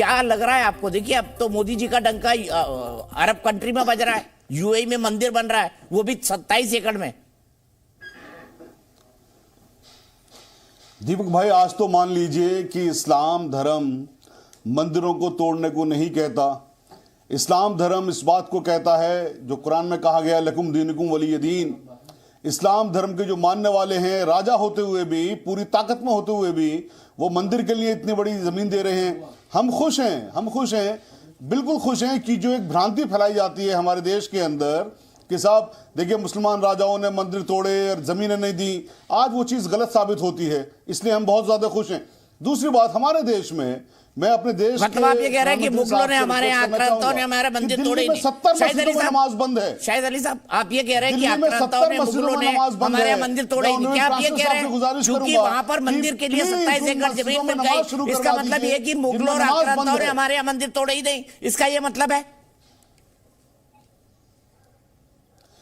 क्या लग रहा है आपको? देखिए अब तो मोदी जी का डंका अरब कंट्री में बज रहा है, यूएई में मंदिर बन रहा है, वो भी 27 एकड़ में। दीपक भाई, आज तो मान लीजिए कि इस्लाम धर्म मंदिरों को तोड़ने को नहीं कहता। इस्लाम धर्म इस बात को कहता है जो कुरान में कहा गया, लकुम दीनुकुम वलिय दीन। इस्लाम धर्म के जो मानने वाले हैं, राजा होते हुए भी, पूरी ताकत में होते हुए भी, वो मंदिर के लिए इतनी बड़ी जमीन दे रहे हैं। हम खुश हैं, हम खुश हैं, बिल्कुल खुश हैं कि जो एक भ्रांति फैलाई जाती है हमारे देश के अंदर कि साहब देखिए मुसलमान राजाओं ने मंदिर तोड़े और जमीनें नहीं दी, आज वो चीज़ गलत साबित होती है, इसलिए हम बहुत ज़्यादा खुश हैं। दूसरी बात, हमारे देश में, मैं अपने देश मतलब आप ये कह रहे हैं कि मुगलों ने हमारे आक्रांताओं ने हमारे मंदिर तोड़े नहीं। 70 मस्जिदों में नमाज बंद है। शाहिद अली साहब, आप ये कह रहे हैं कि आक्रांताओं ने, मुगलों ने हमारे मंदिर तोड़े ही नहीं। क्या आप ये कह रहे हैं क्योंकि वहां पर मंदिर के लिए 27 एकड़ जमीन मिल गई, इसका मतलब ये कि मुगलों और आक्रांताओं ने हमारे यहाँ मंदिर तोड़े ही नहीं, इसका ये मतलब है?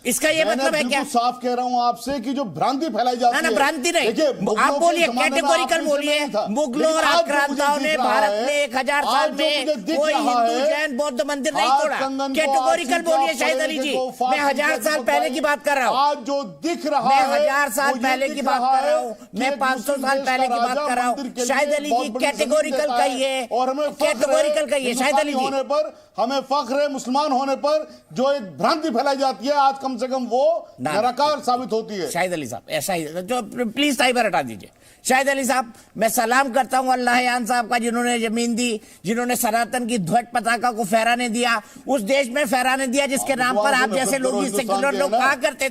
इसका ये मतलब है क्या? साफ कह रहा हूं आपसे कि जो भ्रांति फैलाई जाती है। ना भ्रांति नहीं, आप बोलिए, कैटेगोरिकल बोलिए। मुगलों और आक्रांताओं ने भारत में 1000 साल में कोई हिंदू जैन बौद्ध मंदिर नहीं तोड़ा। कैटेगोरिकल बोलिए शाहिद अली जी, मैं 1000 साल पहले की बात कर रहा हूँ। आज जो दिख रहा मैं है 1000 साल पहले की बात कर रहा हूँ, मैं 500 साल पहले की बात कर रहा हूँ। शाहिद अली जी कैटेगोरिकल कहिए, और हमें कैटेगोरिकल कहिए शाहिद अली जी। होने पर हमें फख्र है, मुसलमान होने पर जो एक भ्रांति फैलाई जाती है, आज कम से कम वो निराकार साबित होती है। शाहिद अली साहब, ऐसा ही जो प्लीज टाइमर हटा दीजिए। शाहिद अली साहब, मैं सलाम करता हूं अल्लाहयान साहब का, जिन्होंने जमीन दी, जिन्होंने सनातन की ध्वज पताका को फहराने दिया, उस देश में फहराने दिया जिसके नाम पर आप जैसे लोग, सेक्युलर लोग कहा करते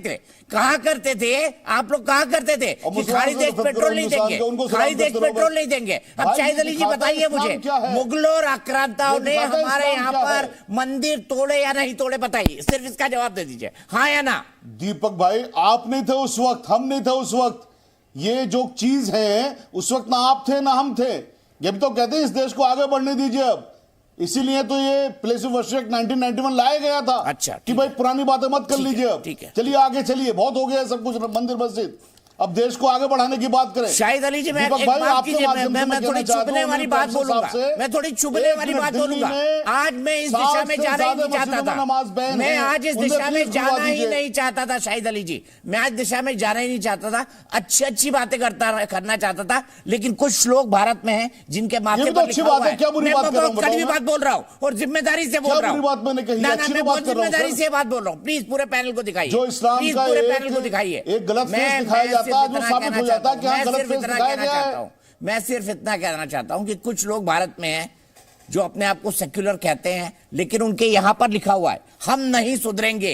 थे, आप लोग कहा करते थे कि खाड़ी देश पेट्रोल नहीं देंगे, खाड़ी देश पेट्रोल नहीं देंगे। अब शाहिद अली जी बताइए मुझे, मुगलों और आक्रांताओं ने हमारे यहाँ पर मंदिर तोड़े या नहीं तोड़े? बताइए, सिर्फ इसका जवाब दे दीजिए, हाँ या ना। दीपक भाई, आप नहीं थे उस वक्त, हम नहीं थे उस वक्त। ये जो चीज है, उस वक्त ना आप थे ना हम थे। ये भी तो कहते हैं इस देश को आगे बढ़ने दीजिए अब, इसीलिए तो ये प्लेस ऑफ वर्शिप 1991 लाया गया था। अच्छा, कि भाई पुरानी बातें मत कर लीजिए अब, चलिए आगे चलिए, बहुत हो गया सब कुछ, मंदिर मस्जिद, अब देश को आगे बढ़ाने की बात करें। शाहिद अली जी, मैं एक बात कीजिए, मैं थोड़ी चुभने वाली बात बोलूंगा, मैं थोड़ी चुभने वाली बात बोलूंगा। आज मैं इस दिशा में जाना ही नहीं चाहता था, मैं आज इस दिशा में जाना ही नहीं चाहता था शाहिद अली जी, मैं आज दिशा में जाना ही नहीं चाहता था। अच्छी अच्छी बातें करना चाहता था, लेकिन कुछ लोग भारत में हैं जिनके माथे पर लिखा हुआ है। मैं बहुत कड़वी बात बोल रहा हूँ और जिम्मेदारी से बोल रहा हूँ, मैं बहुत जिम्मेदारी से बात बोल रहा हूँ। प्लीज पूरे पैनल को दिखाइए, प्लीज पूरे पैनल को दिखाइए। मैं सिर्फ इतना कहना चाहता हूं कि कुछ लोग भारत में हैं जो अपने आप को सेक्युलर कहते हैं, लेकिन उनके यहां पर लिखा हुआ है हम नहीं सुधरेंगे,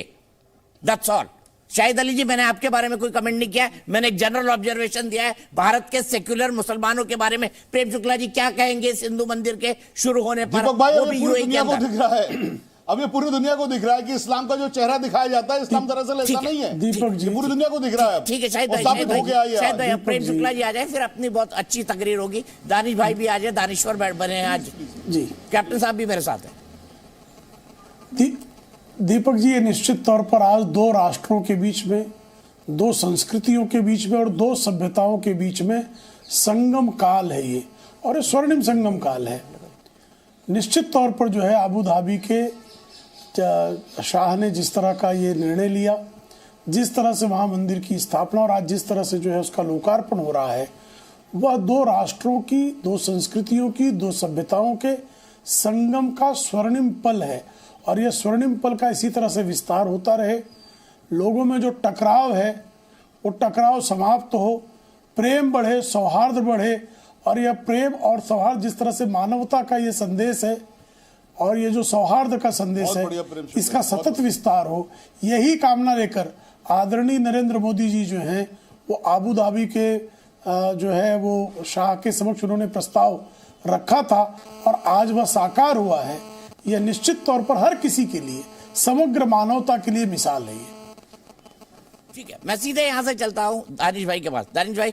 दैट्स ऑल। शाहिद अली जी, मैंने आपके बारे में कोई कमेंट नहीं किया, मैंने एक जनरल ऑब्जर्वेशन दिया है भारत के सेक्युलर मुसलमानों के बारे में। प्रेम शुक्ला जी क्या कहेंगे इस हिंदू मंदिर के शुरू होने पर? वो भी यूएई के अंदर। अब ये पूरी दुनिया को दिख रहा है कि इस्लाम का जो चेहरा दिखाया जाता है, इस्लाम दरअसल ऐसा नहीं है। दीपक जी, पूरी दुनिया को दिख रहा है। ठीक है, शायद प्रेम शुक्ला जी आ जाए, फिर अपनी बहुत अच्छी तकरीर होगी। दानिश भाई भी आ जाए, दानिश्वर बैठ बने हैं आज जी, कैप्टन साहब भी मेरे साथ है। दीपक जी, ये निश्चित तौर पर आज दो राष्ट्रों के बीच में, दो संस्कृतियों के बीच में और दो सभ्यताओं के बीच में संगम काल है ये, और ये स्वर्णिम संगम काल है। निश्चित तौर पर जो है अबू धाबी के शाह ने जिस तरह का ये निर्णय लिया, जिस तरह से वहाँ मंदिर की स्थापना और आज जिस तरह से जो है उसका लोकार्पण हो रहा है, वह दो राष्ट्रों की, दो संस्कृतियों की, दो सभ्यताओं के संगम का स्वर्णिम पल है। और यह स्वर्णिम पल का इसी तरह से विस्तार होता रहे, लोगों में जो टकराव है वो टकराव समाप्त हो, प्रेम बढ़े, सौहार्द बढ़े, और यह प्रेम और सौहार्द जिस तरह से मानवता का ये संदेश है और ये जो सौहार्द का संदेश है, इसका सतत विस्तार हो, यही कामना लेकर आदरणीय नरेंद्र मोदी जी जो हैं वो अबू धाबी के जो है वो शाह के समक्ष उन्होंने प्रस्ताव रखा था और आज वह साकार हुआ है। यह निश्चित तौर पर हर किसी के लिए, समग्र मानवता के लिए मिसाल है। ठीक है, मैं सीधे यहाँ से चलता हूँ दानिश भाई के पास। दानिश भाई,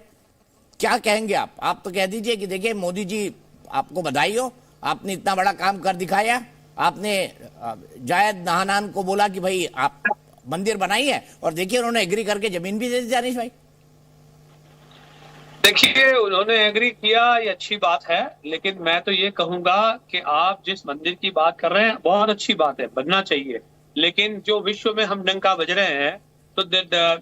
क्या कहेंगे आप तो कह दीजिए कि देखिए मोदी जी आपको बधाई हो, आपने इतना बड़ा काम कर दिखाया। आपने जायद नहानान को बोला कि भाई आप मंदिर बनाई है, और देखिए उन्होंने एग्री करके जमीन भी दे दी। दानिश भाई, देखिए, उन्होंने एग्री किया, ये अच्छी बात है, लेकिन मैं तो ये कहूंगा कि आप जिस मंदिर की बात कर रहे हैं बहुत अच्छी बात है, बनना चाहिए, लेकिन जो विश्व में हम डंका बज रहे हैं तो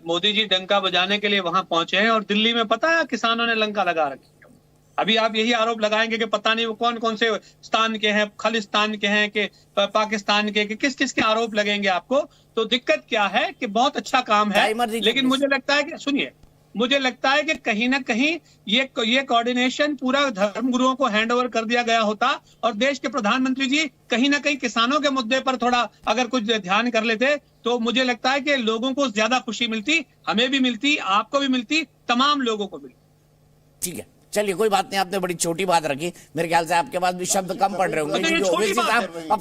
मोदी जी डंका बजाने के लिए वहां पहुंचे हैं और दिल्ली में पता है किसानों ने लंका लगा रखी है। अभी आप यही आरोप लगाएंगे कि पता नहीं वो कौन कौन से स्थान के हैं, खालिस्तान के हैं कि पाकिस्तान के, कि किस किस के आरोप लगेंगे आपको। तो दिक्कत क्या है कि बहुत अच्छा काम है, लेकिन मुझे लगता है कि सुनिए, मुझे लगता है कि कहीं ना कहीं ये कोऑर्डिनेशन पूरा धर्मगुरुओं को हैंड ओवर कर दिया गया होता और देश के प्रधानमंत्री जी कहीं ना कहीं किसानों के मुद्दे पर थोड़ा अगर कुछ ध्यान कर लेते तो मुझे लगता है कि लोगों को ज्यादा खुशी मिलती, हमें भी मिलती, आपको भी मिलती, तमाम लोगों को मिलती। ठीक है, चलिए कोई बात नहीं, आपने बड़ी छोटी बात रखी, मेरे ख्याल से आपके पास भी शब्द कम पड़ रहे होंगे, क्योंकि ओवैसी साहब अब